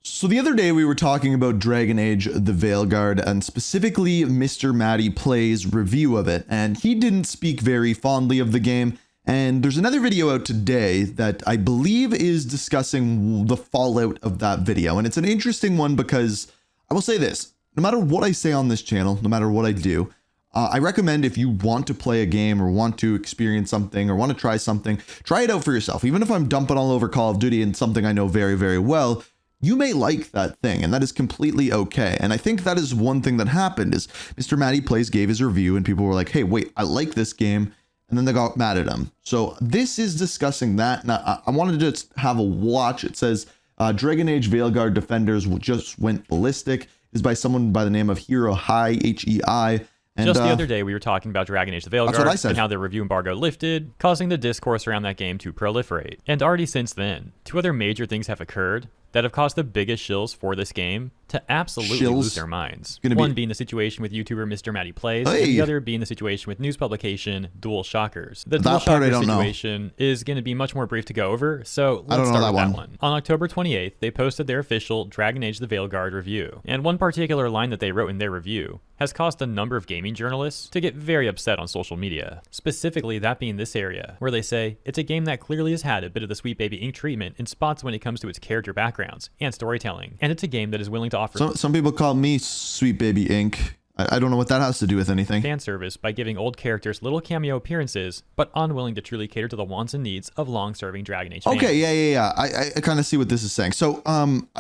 So the other day we were talking about Dragon Age the Veilguard and specifically Mr. Matty Play's review of it, and he didn't speak very fondly of the game. And there's another video out today that I believe is discussing the fallout of that video. And it's an interesting one because I will say this, no matter what I say on this channel, no matter what I do, I recommend if you want to play a game or want to experience something or want to try something, try it out for yourself. Even if I'm dumping all over Call of Duty and something I know very, very well, you may like that thing, and that is completely okay. And I think that is one thing that happened is Mr. Matty Plays gave his review and people were like, hey, wait, I like this game. And then they got mad at him. So this is discussing that. Now, I wanted to just have a watch. It says Dragon Age Veilguard Defenders just went ballistic. It is by someone by the name of Hero High, H-E-I. And, just the other day, we were talking about Dragon Age the Veilguard and how the review embargo lifted, causing the discourse around that game to proliferate. And already since then, two other major things have occurred that have caused the biggest shills for this game to absolutely lose their minds. One being the situation with YouTuber Mr. Matty Plays, and the other being the situation with news publication Dual Shockers. The Dual Shockers situation is going to be much more brief to go over, so let's start with that one. On October 28th, they posted their official Dragon Age the Veilguard review, and one particular line that they wrote in their review has caused a number of gaming journalists to get very upset on social media. Specifically, that being this area, where they say, it's a game that clearly has had a bit of the Sweet Baby Inc. treatment in spots when it comes to its character backgrounds and storytelling, and it's a game that is willing to offer some people call me Sweet Baby Inc. I don't know what that has to do with anything. Fan service by giving old characters little cameo appearances, but unwilling to truly cater to the wants and needs of long-serving Dragon Age fans. Okay, yeah. I kind of see what this is saying. So,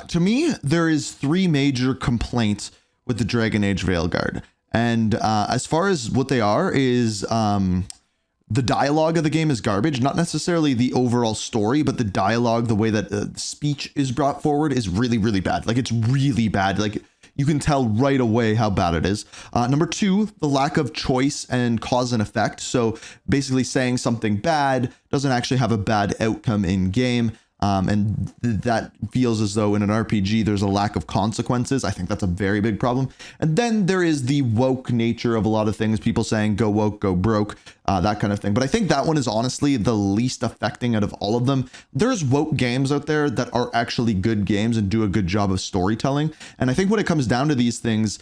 to me, there is three major complaints with the Dragon Age Veilguard. And as far as what they are is the dialogue of the game is garbage, not necessarily the overall story, but the dialogue, the way that speech is brought forward is really, really bad. Like, it's really bad. Like, you can tell right away how bad it is. Number two, the lack of choice and cause and effect. So basically saying something bad doesn't actually have a bad outcome in game. And that feels as though in an RPG, there's a lack of consequences. I think that's a very big problem. And then there is the woke nature of a lot of things, people saying go woke, go broke, that kind of thing. But I think that one is honestly the least affecting out of all of them. There's woke games out there that are actually good games and do a good job of storytelling. And I think when it comes down to these things,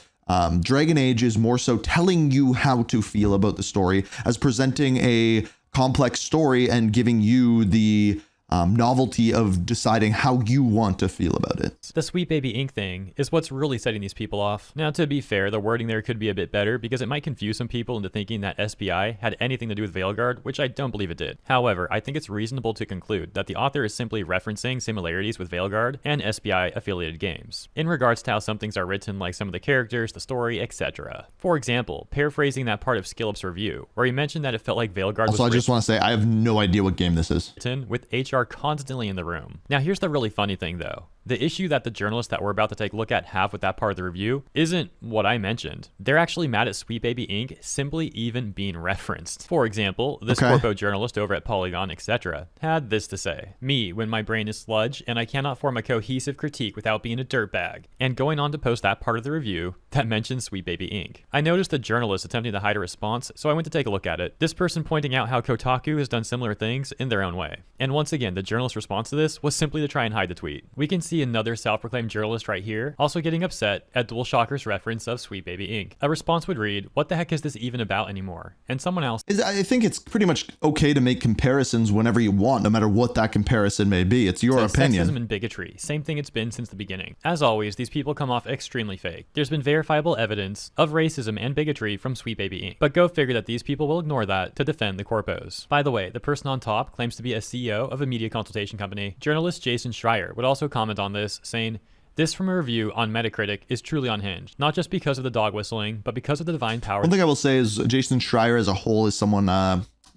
Dragon Age is more so telling you how to feel about the story as presenting a complex story and giving you the novelty of deciding how you want to feel about it. The Sweet Baby Inc. thing is what's really setting these people off. Now, to be fair, the wording there could be a bit better because it might confuse some people into thinking that SBI had anything to do with Veilguard, which I don't believe it did. However, I think it's reasonable to conclude that the author is simply referencing similarities with Veilguard and SBI affiliated games, in regards to how some things are written, like some of the characters, the story, etc. For example, paraphrasing that part of Skillup's review, where he mentioned that it felt like Veilguard was I just want to say, I have no idea what game this is. Written with HR constantly in the room. Now, here's the really funny thing though. The issue that the journalists that we're about to take a look at have with that part of the review isn't what I mentioned. They're actually mad at Sweet Baby Inc. simply even being referenced. For example, this corpo journalist over at Polygon, etc. had this to say. Me, when my brain is sludge and I cannot form a cohesive critique without being a dirtbag. And going on to post that part of the review that mentions Sweet Baby Inc. I noticed the journalist attempting to hide a response, so I went to take a look at it. This person pointing out how Kotaku has done similar things in their own way. And once again, the journalist's response to this was simply to try and hide the tweet. We can see another self-proclaimed journalist right here also getting upset at Dual Shocker's reference of Sweet Baby Inc. A response would read, what the heck is this even about anymore? And someone else, I think it's pretty much okay to make comparisons whenever you want, no matter what that comparison may be. It's your opinion. Sexism and bigotry, same thing it's been since the beginning. As always, these people come off extremely fake. There's been verifiable evidence of racism and bigotry from Sweet Baby Inc. But go figure that these people will ignore that to defend the corpos. By the way, the person on top claims to be a CEO of a media consultation company. Journalist Jason Schreier would also comment on this, saying, this from a review on Metacritic is truly unhinged, not just because of the dog whistling, but because of the divine power. One thing I will say is Jason Schreier as a whole is someone,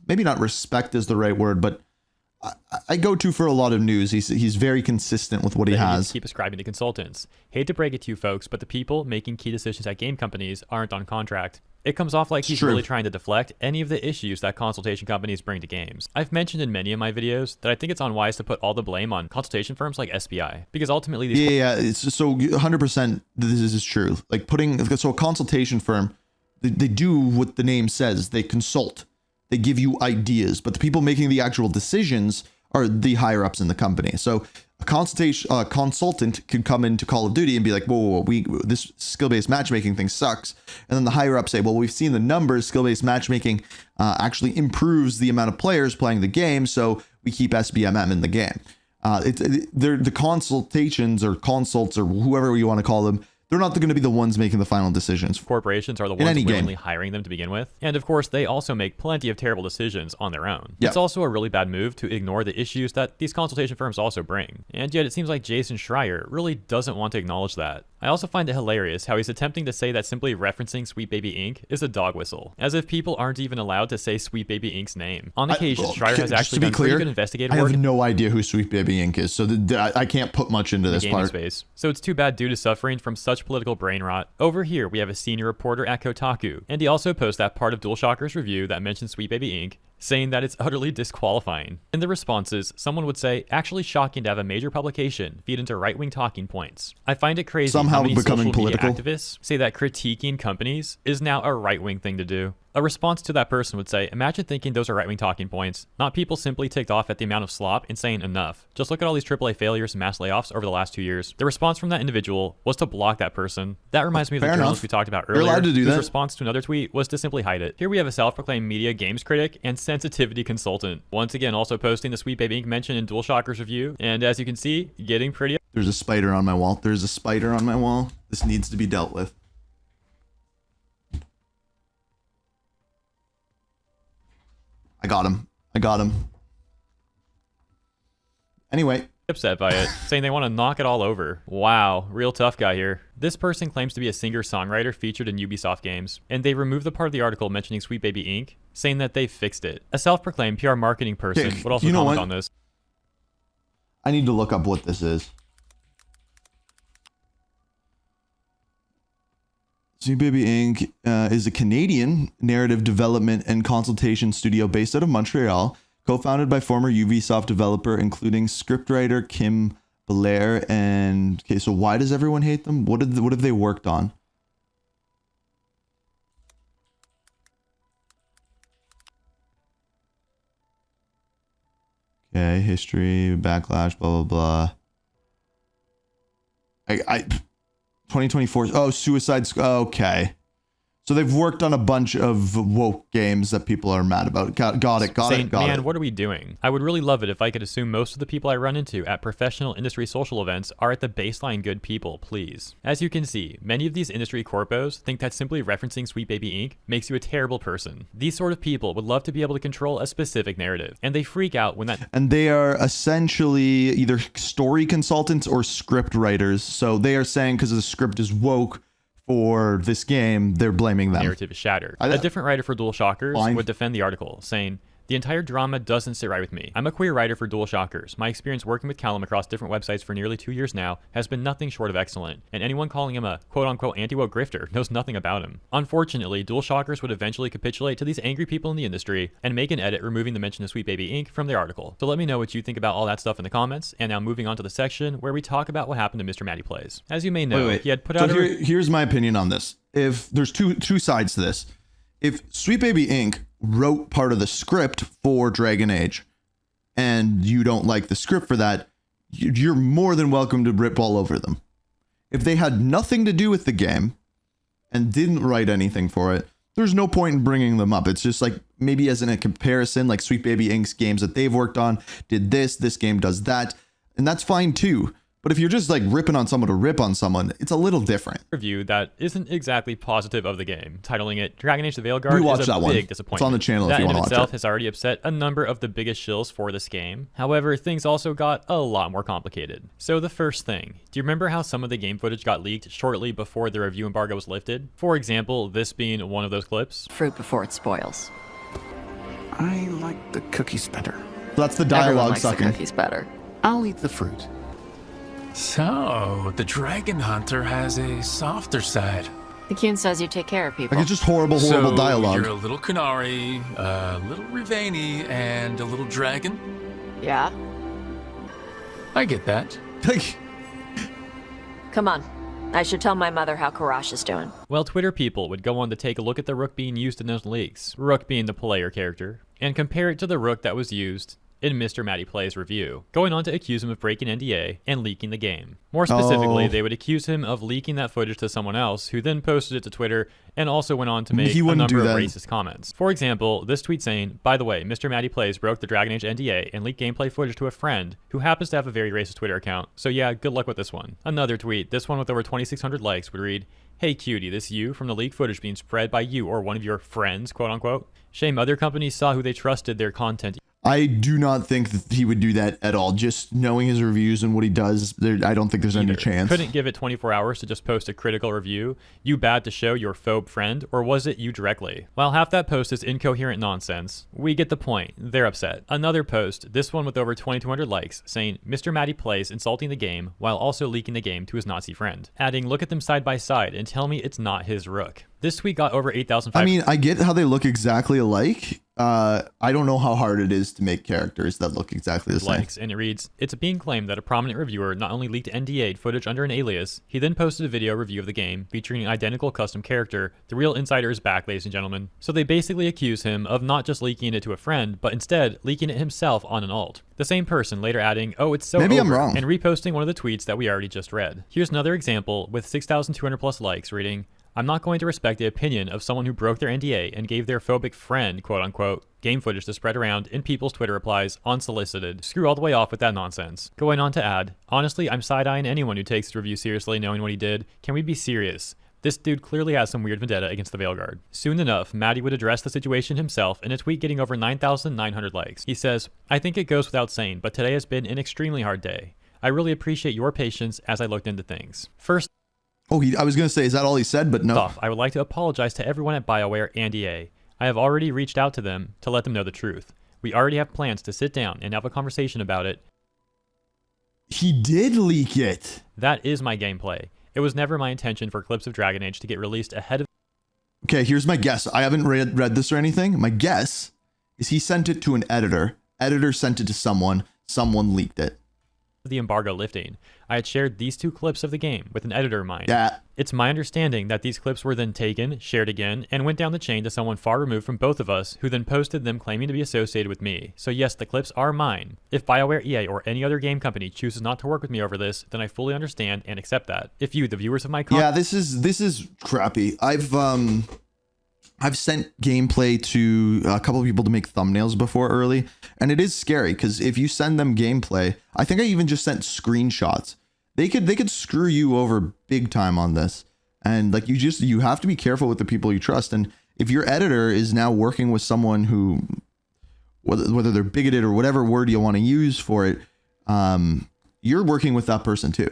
maybe not respect is the right word, but I go to for a lot of news. He's very consistent with what he has. Keep ascribing to consultants. Hate to break it to you folks, but the people making key decisions at game companies aren't on contract. It comes off like he's really trying to deflect any of the issues that consultation companies bring to games. I've mentioned in many of my videos that I think it's unwise to put all the blame on consultation firms like SBI, because ultimately these it's so 100% this is true. Like so a consultation firm, they do what the name says. They consult, they give you ideas, but the people making the actual decisions are the higher ups in the company. So a consultant can come into Call of Duty and be like, whoa, this skill-based matchmaking thing sucks. And then the higher up say, well, we've seen the numbers. Skill-based matchmaking actually improves the amount of players playing the game, so we keep SBMM in the game. The consultations or consults or whoever you want to call them, they're not going to be the ones making the final decisions. Corporations are the ones willingly hiring them to begin with. And of course, they also make plenty of terrible decisions on their own. Yep. It's also a really bad move to ignore the issues that these consultation firms also bring. And yet it seems like Jason Schreier really doesn't want to acknowledge that. I also find it hilarious how he's attempting to say that simply referencing Sweet Baby Inc. is a dog whistle, as if people aren't even allowed to say Sweet Baby Inc.'s name. On occasion, Schreier has actually done pretty good investigative work. I have no idea who Sweet Baby Inc. is, so I can't put much into this part. Space. So it's too bad due to suffering from such political brain rot. Over here, we have a senior reporter at Kotaku, and he also posts that part of DualShocker's review that mentions Sweet Baby Inc., saying that it's utterly disqualifying. In the responses, someone would say, actually shocking to have a major publication feed into right-wing talking points. I find it crazy how many social media activists say that critiquing companies is now a right-wing thing to do. A response to that person would say, imagine thinking those are right-wing talking points, not people simply ticked off at the amount of slop and saying enough. Just look at all these AAA failures and mass layoffs over the last 2 years. The response from that individual was to block that person. That reminds me of the journalist we talked about earlier. You're allowed to do that. His response to another tweet was to simply hide it. Here we have a self-proclaimed media games critic and sensitivity consultant. Once again, also posting the Sweet Baby Inc. mention in DualShocker's review, and as you can see, getting pretty. There's a spider on my wall. There's a spider on my wall. This needs to be dealt with. I got him. Anyway. Upset by it, saying they want to knock it all over. Wow, real tough guy here. This person claims to be a singer-songwriter featured in Ubisoft games, and they removed the part of the article mentioning Sweet Baby Inc., saying that they fixed it. A self-proclaimed PR marketing person would also comment on this. I need to look up what this is. Sweet Baby Inc. Is a Canadian narrative development and consultation studio based out of Montreal, co-founded by former Ubisoft developer, including scriptwriter Kim Belair. And okay, so why does everyone hate them? What have they worked on? Okay, history, backlash, blah blah blah. 2024. Oh, Suicide Squad. Okay. So they've worked on a bunch of woke games that people are mad about. Got it. Man, what are we doing? I would really love it if I could assume most of the people I run into at professional industry social events are at the baseline good people, please. As you can see, many of these industry corpos think that simply referencing Sweet Baby Inc. makes you a terrible person. These sort of people would love to be able to control a specific narrative, and they freak out when that... And they are essentially either story consultants or script writers. So they are saying because the script is woke for this game, they're blaming them. Narrative is shattered. A different writer for DualShockers would defend the article, saying, the entire drama doesn't sit right with me. I'm a queer writer for DualShockers. My experience working with Callum across different websites for nearly 2 years now has been nothing short of excellent, and anyone calling him a quote-unquote anti-woke grifter knows nothing about him. Unfortunately, DualShockers would eventually capitulate to these angry people in the industry and make an edit removing the mention of Sweet Baby Inc. from their article. So let me know what you think about all that stuff in the comments, and now moving on to the section where we talk about what happened to Mr. Matty Plays. As you may know, he had put out here's my opinion on this. If there's two sides to this. If Sweet Baby Inc. wrote part of the script for Dragon Age and you don't like the script for that, you're more than welcome to rip all over them. If they had nothing to do with the game and didn't write anything for it, there's no point in bringing them up. It's just like maybe as in a comparison, like Sweet Baby Inc.'s games that they've worked on did this game does that, and that's fine too. But if you're just like ripping on someone to rip on someone, it's a little different. Review that isn't exactly positive of the game, titling it Dragon Age the Veilguard is a big disappointment. It's on the channel if you want to watch it. That in itself has already upset a number of the biggest shills for this game. However, things also got a lot more complicated. So the first thing, do you remember how some of the game footage got leaked shortly before the review embargo was lifted? For example, this being one of those clips. Fruit before it spoils. I like the cookies better. That's the dialogue sucking. Everyone likes the cookies better. I'll eat the fruit. So, the dragon hunter has a softer side. The Kuhn says you take care of people. Like it's just horrible dialogue. You're a little Canary, a little Rivani, and a little dragon? Yeah. I get that. Come on. I should tell my mother how Karash is doing. Well, Twitter people would go on to take a look at the Rook being used in those leaks, Rook being the player character, and compare it to the Rook that was used in Mr. Matty Plays review, going on to accuse him of breaking NDA and leaking the game. More specifically, they would accuse him of leaking that footage to someone else, who then posted it to Twitter and also went on to make a number of racist comments. For example, this tweet saying, "By the way, Mr. Matty Plays broke the Dragon Age NDA and leaked gameplay footage to a friend who happens to have a very racist Twitter account, so yeah, good luck with this one." Another tweet, this one with over 2,600 likes, would read, "Hey cutie, this you from the leaked footage being spread by you or one of your friends, quote unquote. Shame other companies saw who they trusted their content." I do not think that he would do that at all. Just knowing his reviews and what he does, I don't think there's any chance. Couldn't give it 24 hours to just post a critical review? You bad to show your phobe friend? Or was it you directly? While half that post is incoherent nonsense, we get the point. They're upset. Another post, this one with over 2,200 likes, saying, "Mr. Matty Plays insulting the game while also leaking the game to his Nazi friend." Adding, "Look at them side by side and tell me it's not his rook." This tweet got over 8,000. I mean, I get how they look exactly alike. I don't know how hard it is to make characters that look exactly the same. And it reads, "It's being claimed that a prominent reviewer not only leaked NDA'd footage under an alias, he then posted a video review of the game featuring an identical custom character. The real insider is back, ladies and gentlemen." So they basically accuse him of not just leaking it to a friend, but instead leaking it himself on an alt. The same person later adding, "Oh, it's so Maybe over," I'm wrong, and reposting one of the tweets that we already just read. Here's another example with 6,200 plus likes reading, "I'm not going to respect the opinion of someone who broke their NDA and gave their phobic friend, quote unquote, game footage to spread around in people's Twitter replies unsolicited. Screw all the way off with that nonsense." Going on to add, "Honestly, I'm side-eyeing anyone who takes the review seriously knowing what he did. Can we be serious? This dude clearly has some weird vendetta against the Veilguard." Soon enough, Matty would address the situation himself in a tweet getting over 9,900 likes. He says, "I think it goes without saying, but today has been an extremely hard day. I really appreciate your patience as I looked into things. First I was going to say, is that all he said? But no. off, I would like to apologize to everyone at BioWare and EA. I have already reached out to them to let them know the truth. We already have plans to sit down and have a conversation about it." He did leak it. "That is my gameplay. It was never my intention for clips of Dragon Age to get released ahead of..." Okay, here's my guess. I haven't read this or anything. My guess is he sent it to an editor. Editor sent it to someone. Someone leaked it. the embargo lifting. I had shared these two clips of the game with an editor of mine. Yeah. It's my understanding that these clips were then taken, shared again, and went down the chain to someone far removed from both of us, who then posted them claiming to be associated with me. So yes, the clips are mine. If BioWare, EA, or any other game company chooses not to work with me over this, then I fully understand and accept that. If you, the viewers of my Yeah, this is crappy. I've sent gameplay to a couple of people to make thumbnails before early, and it is scary because if you send them gameplay, I think I even just sent screenshots. They could screw you over big time on this. And like you have to be careful with the people you trust. And if your editor is now working with someone who, whether they're bigoted or whatever word you want to use for it, you're working with that person too.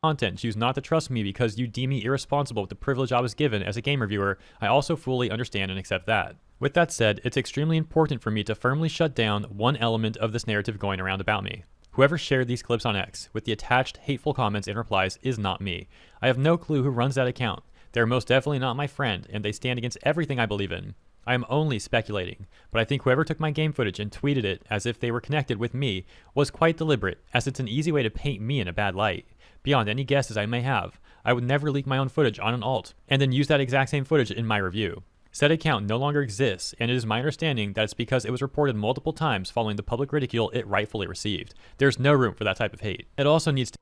Content, choose not to trust me because you deem me irresponsible with the privilege I was given as a game reviewer, I also fully understand and accept that. With that said, it's extremely important for me to firmly shut down one element of this narrative going around about me. Whoever shared these clips on X with the attached hateful comments and replies is not me. I have no clue who runs that account. They're most definitely not my friend, and they stand against everything I believe in. I am only speculating, but I think whoever took my game footage and tweeted it as if they were connected with me was quite deliberate, as it's an easy way to paint me in a bad light. Beyond any guesses I may have, I would never leak my own footage on an alt, and then use that exact same footage in my review. Said account no longer exists, and it is my understanding that it's because it was reported multiple times following the public ridicule it rightfully received. There's no room for that type of hate. It also needs to...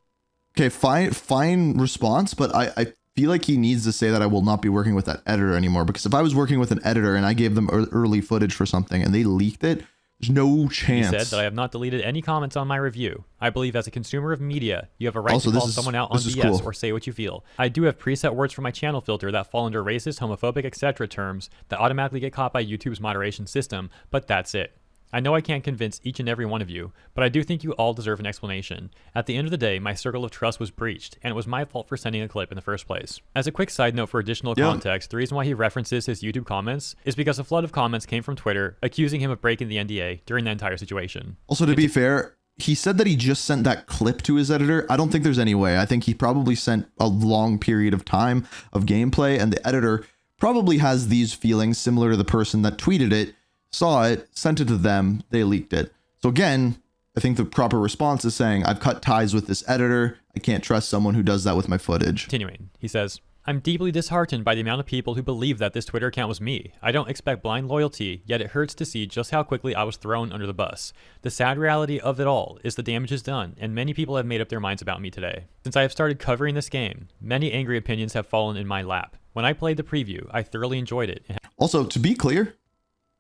Okay, fine response, but I feel like he needs to say that I will not be working with that editor anymore, because if I was working with an editor and I gave them early footage for something and they leaked it, there's no chance. He said that I have not deleted any comments on my review. I believe as a consumer of media, you have a right to call someone out on BS cool. or say what you feel. I do have preset words for my channel filter that fall under racist, homophobic, etc. terms that automatically get caught by YouTube's moderation system, but that's it. I know I can't convince each and every one of you, but I do think you all deserve an explanation. At the end of the day, my circle of trust was breached, and it was my fault for sending a clip in the first place. As a quick side note for additional context, the reason why he references his YouTube comments is because a flood of comments came from Twitter accusing him of breaking the NDA during the entire situation. Also, to be fair, he said that he just sent that clip to his editor. I don't think there's any way. I think he probably sent a long period of time of gameplay, and the editor probably has these feelings similar to the person that tweeted it, saw it, sent it to them, they leaked it. So again, I think the proper response is saying, I've cut ties with this editor. I can't trust someone who does that with my footage. Continuing, he says, I'm deeply disheartened by the amount of people who believe that this Twitter account was me. I don't expect blind loyalty, yet it hurts to see just how quickly I was thrown under the bus. The sad reality of it all is the damage is done, and many people have made up their minds about me today. Since I have started covering this game, many angry opinions have fallen in my lap. When I played the preview, I thoroughly enjoyed it. Also, to be clear,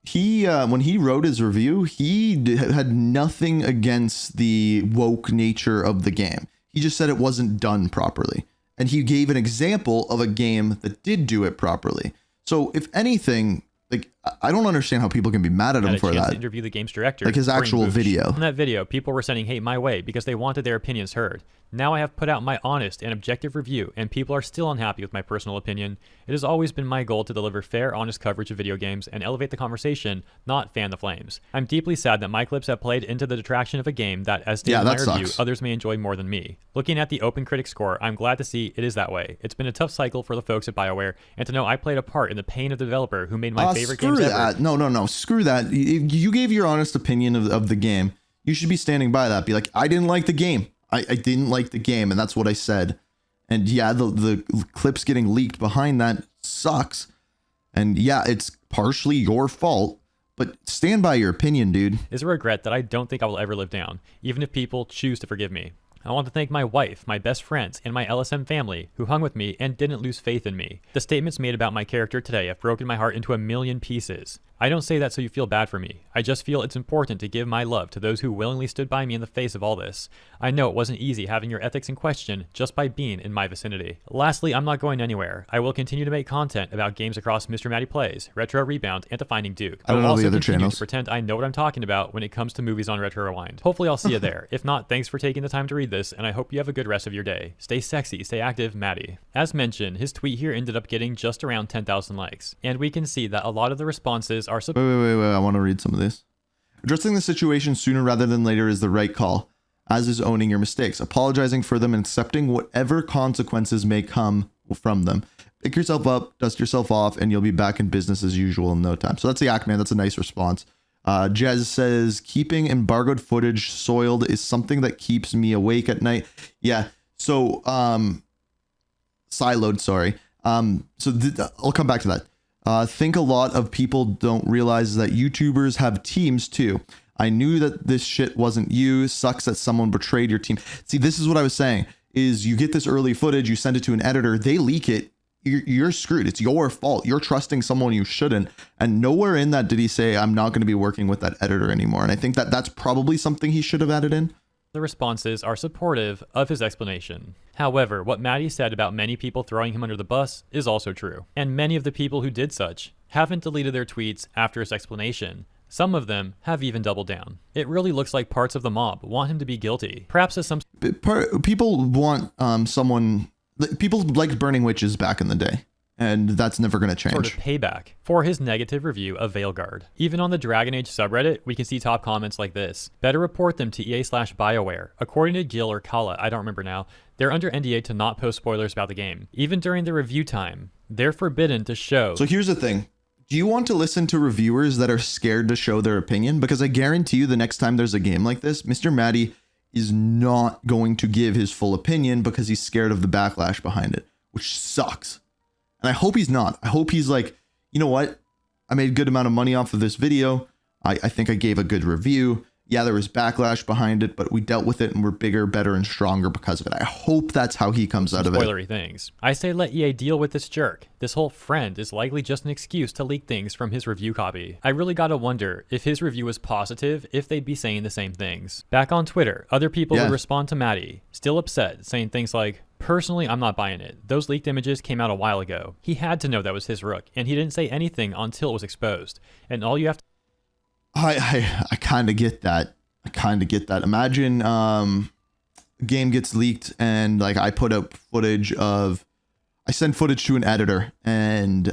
he when he wrote his review, he had nothing against the woke nature of the game. He just said it wasn't done properly. And he gave an example of a game that did do it properly. So if anything, like, I don't understand how people can be mad at him for that. To interview the game's director, like his actual video. In that video, people were sending hate my way because they wanted their opinions heard. Now I have put out my honest and objective review, and people are still unhappy with my personal opinion. It has always been my goal to deliver fair, honest coverage of video games and elevate the conversation, not fan the flames. I'm deeply sad that my clips have played into the detraction of a game that, as stated in my review, others may enjoy more than me. Looking at the Open Critic score, I'm glad to see it is that way. It's been a tough cycle for the folks at BioWare, and to know I played a part in the pain of the developer who made my favorite games ever. No, screw that. You gave your honest opinion of the game. You should be standing by that. Be like, I didn't like the game. I didn't like the game, and that's what I said. And yeah, the clips getting leaked behind that sucks. And yeah, it's partially your fault, but stand by your opinion, dude. It's a regret that I don't think I will ever live down, even if people choose to forgive me. I want to thank my wife, my best friends, and my LSM family who hung with me and didn't lose faith in me. The statements made about my character today have broken my heart into a million pieces. I don't say that so you feel bad for me. I just feel it's important to give my love to those who willingly stood by me in the face of all this. I know it wasn't easy having your ethics in question just by being in my vicinity. Lastly, I'm not going anywhere. I will continue to make content about games across Mr. Matty Plays, Retro Rebound, and The Finding Duke. I don't know also the other continue channels. to pretend I know what I'm talking about when it comes to movies on Retro Rewind. Hopefully I'll see you there. If not, thanks for taking the time to read this, and I hope you have a good rest of your day. Stay sexy, stay active, Matty. As mentioned, his tweet here ended up getting just around 10,000 likes, and we can see that a lot of the responses are Wait, I want to read some of this. Addressing the situation sooner rather than later is the right call, as is owning your mistakes, apologizing for them, and accepting whatever consequences may come from them. Pick yourself up, dust yourself off, and you'll be back in business as usual in no time. So that's the Ackman. That's a nice response. Jez says, keeping embargoed footage soiled is something that keeps me awake at night. Yeah. So, siloed, sorry. I'll come back to that. Think a lot of people don't realize that YouTubers have teams too. I knew that this shit wasn't you. Sucks that someone betrayed your team. See, this is what I was saying, is you get this early footage, you send it to an editor, they leak it. You're screwed. It's your fault. You're trusting someone you shouldn't. And nowhere in that did he say, I'm not going to be working with that editor anymore. And I think that that's probably something he should have added in. The responses are supportive of his explanation. However, what Matty said about many people throwing him under the bus is also true. And many of the people who did such haven't deleted their tweets after his explanation. Some of them have even doubled down. It really looks like parts of the mob want him to be guilty. Perhaps as some people want someone. People liked burning witches back in the day, and that's never going to change. Sort of payback for his negative review of Veilguard. Even on the Dragon Age subreddit, we can see top comments like this. Better report them to EA/BioWare. According to Gil or Kala, I don't remember now, they're under NDA to not post spoilers about the game. Even during the review time, they're forbidden to show. So here's the thing. Do you want to listen to reviewers that are scared to show their opinion? Because I guarantee you the next time there's a game like this, Mr. Matty is not going to give his full opinion because he's scared of the backlash behind it, which sucks. And I hope he's not. I hope he's like, you know what? I made a good amount of money off of this video. I think I gave a good review. Yeah, there was backlash behind it, but we dealt with it and we're bigger, better, and stronger because of it. I hope that's how he comes out of it. Spoilery things. I say let EA deal with this jerk. This whole friend is likely just an excuse to leak things from his review copy. I really gotta wonder if his review was positive, if they'd be saying the same things. Back on Twitter, other people would respond to Matty, still upset, saying things like, personally, I'm not buying it. Those leaked images came out a while ago. He had to know that was his rook, and he didn't say anything until it was exposed. And all you have to... I kind of get that. Imagine a game gets leaked and like I put up footage of, I send footage to an editor and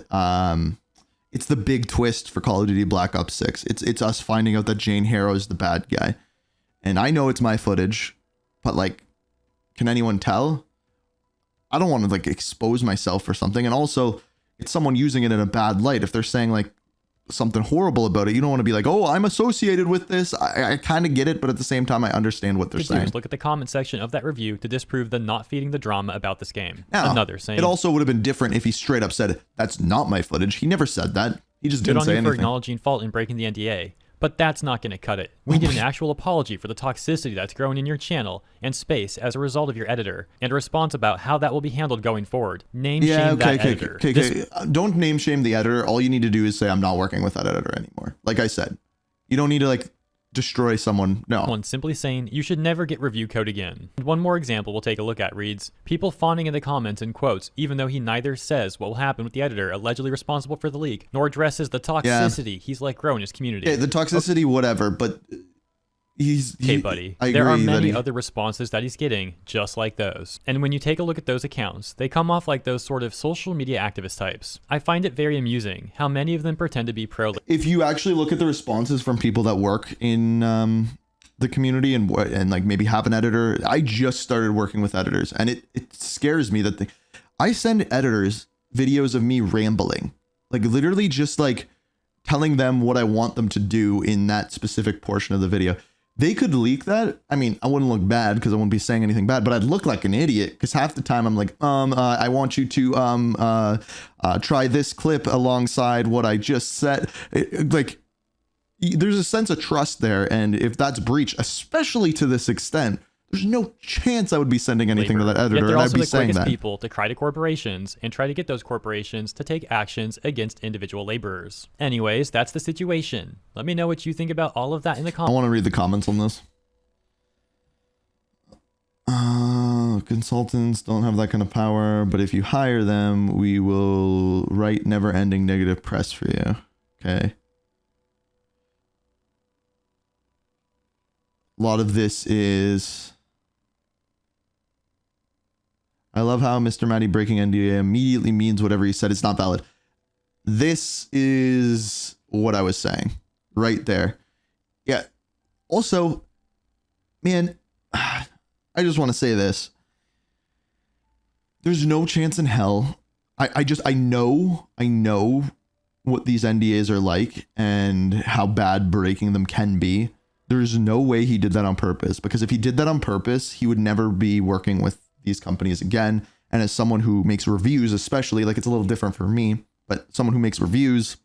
it's the big twist for Call of Duty Black Ops 6. It's us finding out that Jane Harrow is the bad guy. And I know it's my footage, but like, can anyone tell? I don't want to like expose myself for something. And also it's someone using it in a bad light. If they're saying like, something horrible about it. You don't want to be like, oh, I'm associated with this. I kind of get it, but at the same time, I understand what they're saying. Here's look at the comment section of that review to disprove the not feeding the drama about this game. Now, Another saying, it also would have been different if he straight up said, that's not my footage. He never said that. He just good didn't on say you for anything. acknowledging fault and breaking the NDA. But that's not going to cut it. We need an actual apology for the toxicity that's growing in your channel and space as a result of your editor, and a response about how that will be handled going forward. Name shame that editor. Okay. Don't name shame the editor. All you need to do is say, I'm not working with that editor anymore. Like I said, you don't need to like destroy someone. No. One simply saying, you should never get review code again. And one more example we'll take a look at reads, people fawning in the comments and quotes, even though he neither says what will happen with the editor allegedly responsible for the leak, nor addresses the toxicity he's let grow in his community. Yeah, the toxicity, whatever, but Okay, buddy. I there are agree many that other responses that he's getting just like those. And when you take a look at those accounts, they come off like those sort of social media activist types. I find it very amusing how many of them pretend to be pro. If you actually look at the responses from people that work in the community and like maybe have an editor, I just started working with editors, and it scares me that I send editors videos of me rambling, like literally just like telling them what I want them to do in that specific portion of the video. They could leak that. I mean, I wouldn't look bad because I wouldn't be saying anything bad, but I'd look like an idiot because half the time I'm like, I want you to try this clip alongside what I just said. Like, there's a sense of trust there, and if that's breached, especially to this extent, there's no chance I would be sending anything to that editor, Yet they're and also I'd be the saying quickest that. people to cry to corporations and try to get those corporations to take actions against individual laborers. Anyways, that's the situation. Let me know what you think about all of that in the I comments. want to read the comments on this. Consultants don't have that kind of power, but if you hire them, we will write never-ending negative press for you. Okay. A lot of this is... I love how Mr. Matty breaking NDA immediately means whatever he said is not valid. This is what I was saying right there. Yeah. Also, man, I just want to say this. There's no chance in hell. I know what these NDAs are like and how bad breaking them can be. There's no way he did that on purpose, because if he did that on purpose, he would never be working with these companies again. And as someone who makes reviews, especially, like, it's a little different for me, but someone who makes reviews,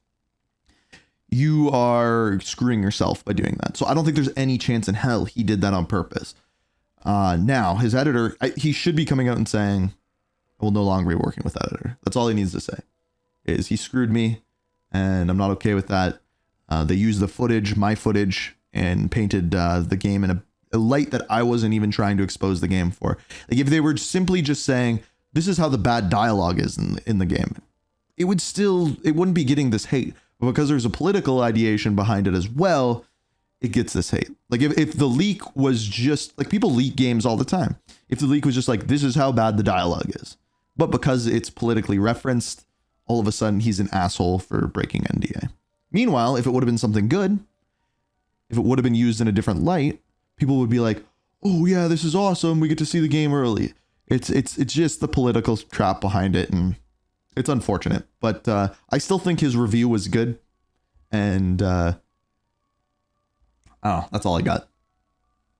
you are screwing yourself by doing that. So I don't think there's any chance in hell he did that on purpose. Now his editor, he should be coming out and saying, I will no longer be working with that editor. That's all he needs to say, is he screwed me and I'm not okay with that. They used the footage, my footage, and painted the game in a light that I wasn't even trying to expose the game for. Like, if they were simply just saying, this is how the bad dialogue is in the game, it wouldn't be getting this hate. But because there's a political ideation behind it as well, it gets this hate. Like, if the leak was just, like, people leak games all the time. If the leak was just like, this is how bad the dialogue is, but because it's politically referenced, all of a sudden he's an asshole for breaking NDA. Meanwhile, if it would have been something good, if it would have been used in a different light, people would be like, oh yeah, this is awesome, we get to see the game early. It's just the political trap behind it, and it's unfortunate. But I still think his review was good, and that's all I got.